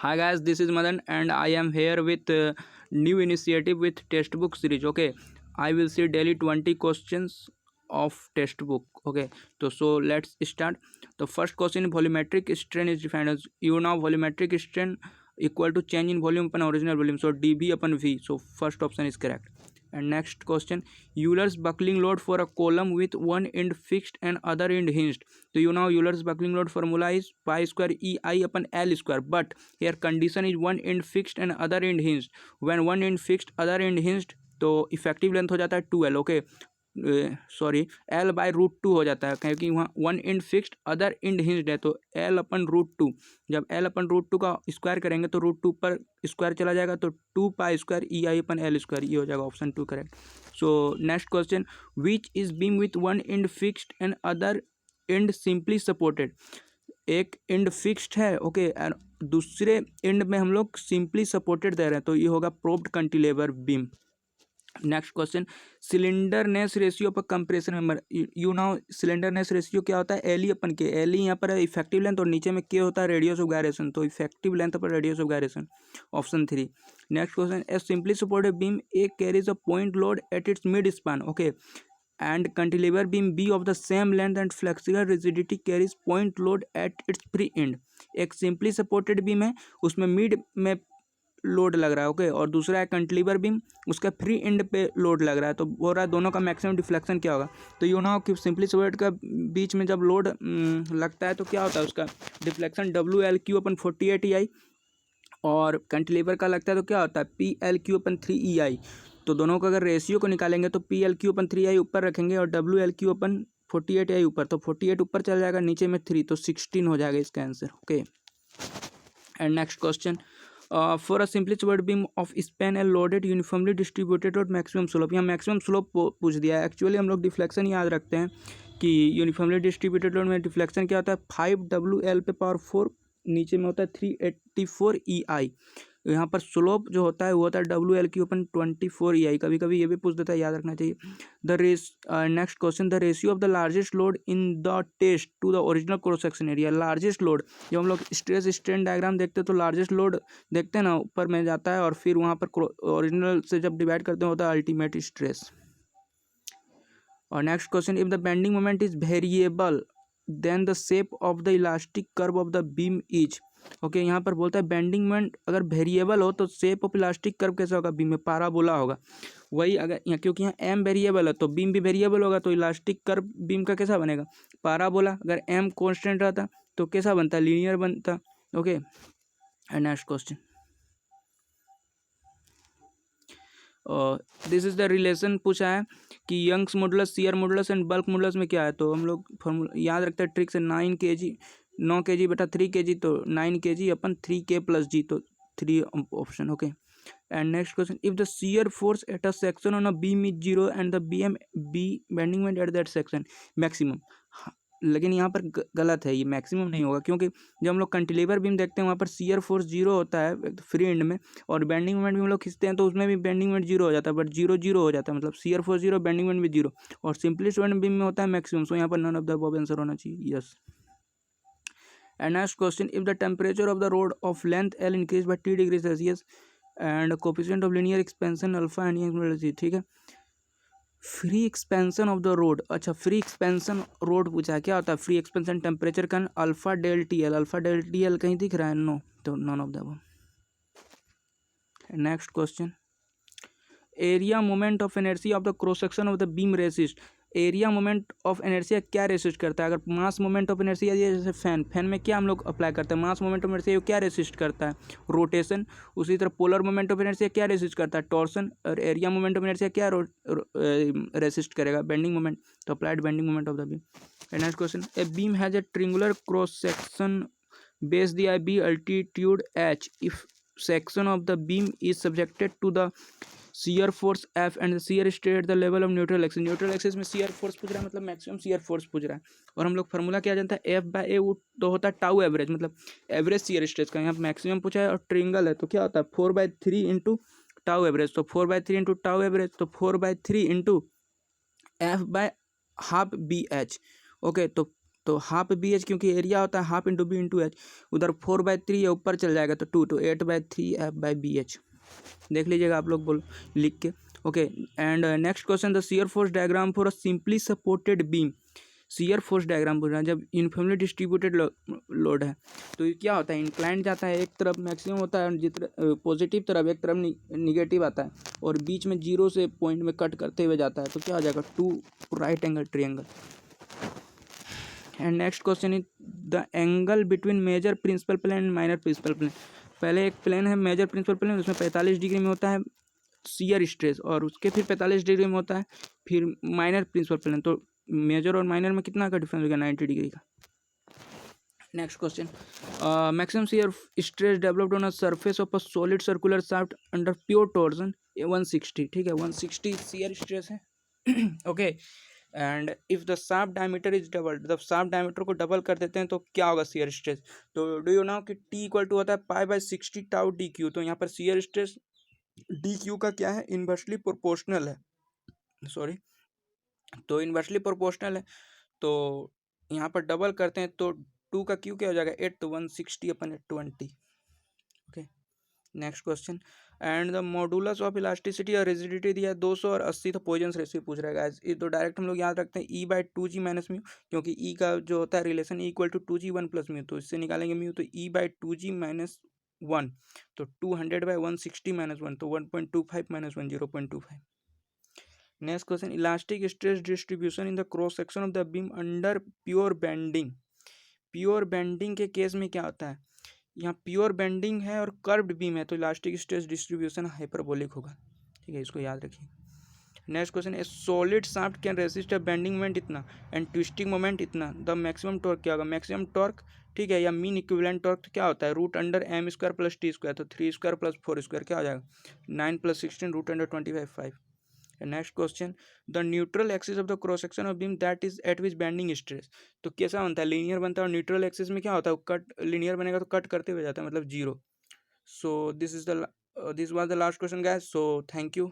Hi guys, this is Madan and I am here with new initiative with textbook series. Okay, I will see daily 20 questions of textbook. Okay, so let's start. The first question: volumetric strain is defined as, you know, volumetric strain equal to change in volume upon original volume. So dV upon V. So first option is correct. And next question: Euler's buckling load for a column with one end fixed and other end hinged. So you know Euler's buckling load formula is pi square EI upon L square. But here condition is one end fixed and other end hinged. When one end fixed, other end hinged, तो effective length हो जाता है 2L. Okay, sorry, L by root 2 हो जाता है, क्योंकि वहाँ one end fixed other end hinged है, तो L अपन रूट 2. जब L अपन रूट 2 का स्क्वायर करेंगे तो रूट 2 पर स्क्वायर चला जाएगा, तो 2 पाई स्क्वायर EI अपन L स्क्वायर, ये हो जाएगा option 2 correct. So next question: which is beam width one end fixed and other and simply supported. एक एंड फिक्स्ड है, ओके, और दूसरे एंड में हम लोग सिंपली सपोर्टेड दे रहे हैं, तो ये होगा propped cantilever beam. Next question: slenderness ratio पर compression member. You know slenderness ratio क्या होता है? एल ई अपन के. एल ई यहाँ पर इफेक्टिव लेंथ और नीचे में के होता है रेडियस ऑफ गायरेशन, तो इफेक्टिव लेंथ पर radius of gyration, option 3. Next question: A simply supported beam A carries a point load at its mid span, okay, and cantilever beam B of the same length and flexible rigidity carries point load at its free end. एक simply supported beam है, उसमें mid में load लग रहा है, okay, और दूसरा है कैंटिलीवर बीम, उसका फ्री एंड पे लोड लग रहा है, तो बोल रहा है दोनों का मैक्सिमम डिफ्लेक्शन क्या होगा. तो यू नो कि सिंपली सपोर्टेड का बीच में जब लोड लगता है तो क्या होता है, उसका डिफ्लेक्शन WL/Q अपन 48 EI, और कैंटिलीवर का लगता है तो क्या होता है PL/Q अपन 3 EI. तो दोनों का अगर रेशियो को निकालेंगे तो PL/Q अपन 3 EI ऊपर रखेंगे और WL/Q अपन 48 EI ऊपर, तो 48 ऊपर चल जाएगा, नीचे में 3, तो 16 हो जाएगा इसका answer. Okay, and next question: for a simply supported beam of span L loaded uniformly distributed और मैक्सिमम स्लोप. यहाँ मैक्सिमम स्लोप पूछ दिया है. एक्चुअली हम लोग डिफ्लेक्शन याद रखते हैं कि यूनिफॉर्मली डिस्ट्रीब्यूटेड लोड में डिफ्लेक्शन क्या होता है, 5WL पे पावर 4, नीचे में होता है 384 EI. यहाँ पर स्लोप जो होता है वो होता है WL/Q अपन 24 EI. कभी कभी ये भी पूछ देता है, याद रखना चाहिए. Next question: the ratio of the largest load in the test to the original cross section area. Largest load, जब हम लोग स्ट्रेस स्ट्रेन डायग्राम देखते हैं तो लार्जेस्ट लोड देखते हैं ना, ऊपर में जाता है और फिर वहाँ पर ओरिजिनल से जब डिवाइड करते हैं होता है अल्टीमेट स्ट्रेस. और next question: if the bending moment is variable then the shape of the elastic curve of the beam is, okay, यहाँ पर बोलता है बेंडिंग मोमेंट अगर वेरिएबल हो तो शेप ऑफ इलास्टिक कर्व कैसा होगा, बीम में पाराबोला होगा. वही अगर यहाँ, क्योंकि यहाँ एम वेरिएबल है तो बीम भी वेरिएबल होगा, तो इलास्टिक कर्व बीम का कैसा बनेगा, पाराबोला. अगर एम कांस्टेंट रहता तो कैसा बनता, लीनियर बनता. Okay, and next question: this is the relation पूछा है कि Young's modulus, shear modulus and bulk modulus में क्या है. तो हम लोग फॉर्मूला याद रखते हैं ट्रिक से, 9 kg बटा 3 kg, तो 9 kg अपन 3K + G, तो 3 option. Okay, and next question: if the shear force at a section on a beam is 0 and the BM B bending moment at that section maximum. लेकिन यहाँ पर गलत है, ये maximum नहीं होगा, क्योंकि जब हम लोग कैंटिलीवर बीम देखते हैं वहाँ पर शियर फोर्स 0 होता है फ्री एंड में, और बेंडिंग मोमेंट भी हम लोग खींचते हैं तो उसमें भी बेंडिंग मोमेंट 0 हो जाता है, बट 0 हो जाता है, मतलब शियर फोर्स 0, बेंडिंग मोमेंट भी 0, और सिंपली स्टूडेंट बीम में होता है मैक्सिमम. सो यहाँ पर none of the above answer होना चाहिए, yes. And next question: if the temperature of the rod of length L increase by T degree Celsius and coefficient of linear expansion alpha and, ठीक है. Free expansion of the rod, अच्छा, free expansion rod पूछा है, क्या होता है free expansion temperature का alpha del TL. Alpha del TL कहीं दिख रहा है, नो, तो none of the above. Next question: area moment of inertia of the cross section of the beam resist. Area moment of inertia क्या resist करता है? अगर मास मोमेंट ऑफ इनर्शिया, जैसे फैन में क्या हम लोग अप्लाई करते हैं, मास मोमेंट ऑफ इनर्शिया क्या रेसिस्ट करता है, रोटेशन. उसी तरह पोलर मोमेंट ऑफ इनर्शिया क्या रेसिस्ट करता है, टॉर्सन. और एरिया मोमेंट ऑफ इनर्शिया क्या रेसिस्ट करेगा, बेंडिंग मोमेंट, तो applied bending moment of the beam. Next question: a beam has a triangular cross section base the B altitude H if section of the beam is subjected to the shear force F and the shear stay at the level of neutral axis. Neutral axis में shear force पूछ रहा है, मतलब maximum shear force पूछ रहा है, और हम लोग फार्मूला क्या जानता है, F/A तो होता है टाउ एवरेज, मतलब एवरेज shear स्ट्रेस का. यहाँ मैक्सिमम पूछा है और ट्रिंगल है, तो क्या होता है 4/3 इंटू टाउ एवरेज, तो 4/3 इंटू टाउ एवरेज, तो 4/3 इंटू F/½ BH. ओके, तो तो हाफ बी एच, क्योंकि एरिया होता है half into B into H, उधर 4/3 है, ऊपर चल जाएगा तो 2, तो 8/3 एफ बाई बी एच। देख लीजिएगा आप लोग बोल लिख के। Okay, and next question, the shear force diagram for a simply supported beam. Shear force diagram बोल रहा है जब यूनिफॉर्मली डिस्ट्रीब्यूटेड लोड है तो ये क्या होता है, इंक्लाइंड जाता है, एक तरफ मैक्सिमम होता है, जितना पॉजिटिव तरफ एक तरफ निगेटिव आता है, और बीच में जीरो से पॉइंट में कट करते हुए जाता है, तो क्या हो जाएगा 2 right angle triangle. And next question is the angle between major principal plane and minor principal plane. पहले एक प्लेन है मेजर प्रिंसिपल प्लेन, उसमें 45 डिग्री में होता है शियर स्ट्रेस, और उसके फिर 45 डिग्री में होता है फिर माइनर प्रिंसिपल प्लेन, तो मेजर और माइनर में कितना का डिफरेंस हो गया, 90 डिग्री का। Next question, maximum shear stress developed on a surface of a solid circular shaft under pure torsion 160, ठीक है 160 शियर स्ट्रेस है। Okay, and if the shaft diameter is doubled, जब शाफ्ट डायमीटर को double कर देते हैं तो क्या होगा शियर स्ट्रेस, तो डू यू नो कि टी इक्वल टू होता है π/60 टाउ डी क्यू, तो यहाँ पर शियर स्ट्रेस डी क्यू का क्या है, इन्वर्सली प्रोपोर्शनल है, सॉरी, तो इन्वर्सली प्रोपोर्शनल है, तो यहाँ पर डबल करते हैं तो 2 का क्यू क्या हो जाएगा 8, तो 160/20। Okay, next question, and the modulus of elasticity और रिजिडिटी दिया है 200 और 80, तो पॉइजन्स रेशियो पूछ रहेगा। ये तो डायरेक्ट हम लोग याद रखते हैं E/2g माइनस म्यू, क्योंकि E का जो होता है relation equal to 2g 1 plus mu, तो इससे निकालेंगे म्यू, तो E/2g माइनस 1, तो 200/160 माइनस 1, तो 1.25 minus 1 0.25। Next question, elastic stress distribution in the cross section of the beam under pure bending. Pure bending के केस में क्या होता है, यहाँ प्योर बेंडिंग है और कर्व्ड बीम है, तो इलास्टिक स्ट्रेस डिस्ट्रीब्यूशन हाइपरबोलिक होगा, ठीक है, इसको याद रखिए। Next question, a solid shaft can resist a bending moment इतना एंड ट्विस्टिंग मोमेंट इतना, द मैक्सिमम टॉर्क क्या होगा, मैक्सिमम टॉर्क, ठीक है, या मीन इक्विवेलेंट टॉर्क क्या होता है, √m² + t², तो 3² + 4² क्या हो जाएगा 9 + 16 √25 5। Next question, the neutral axis of the cross section of beam that is eight which bending stress, तो कैसा बनता है, लीनियर बनता है, और न्यूट्रल एक्सिस में क्या होता है, कट लीनियर बनेगा तो कट करते हुए जाता है, मतलब 0। So this was the last question guys, so thank you.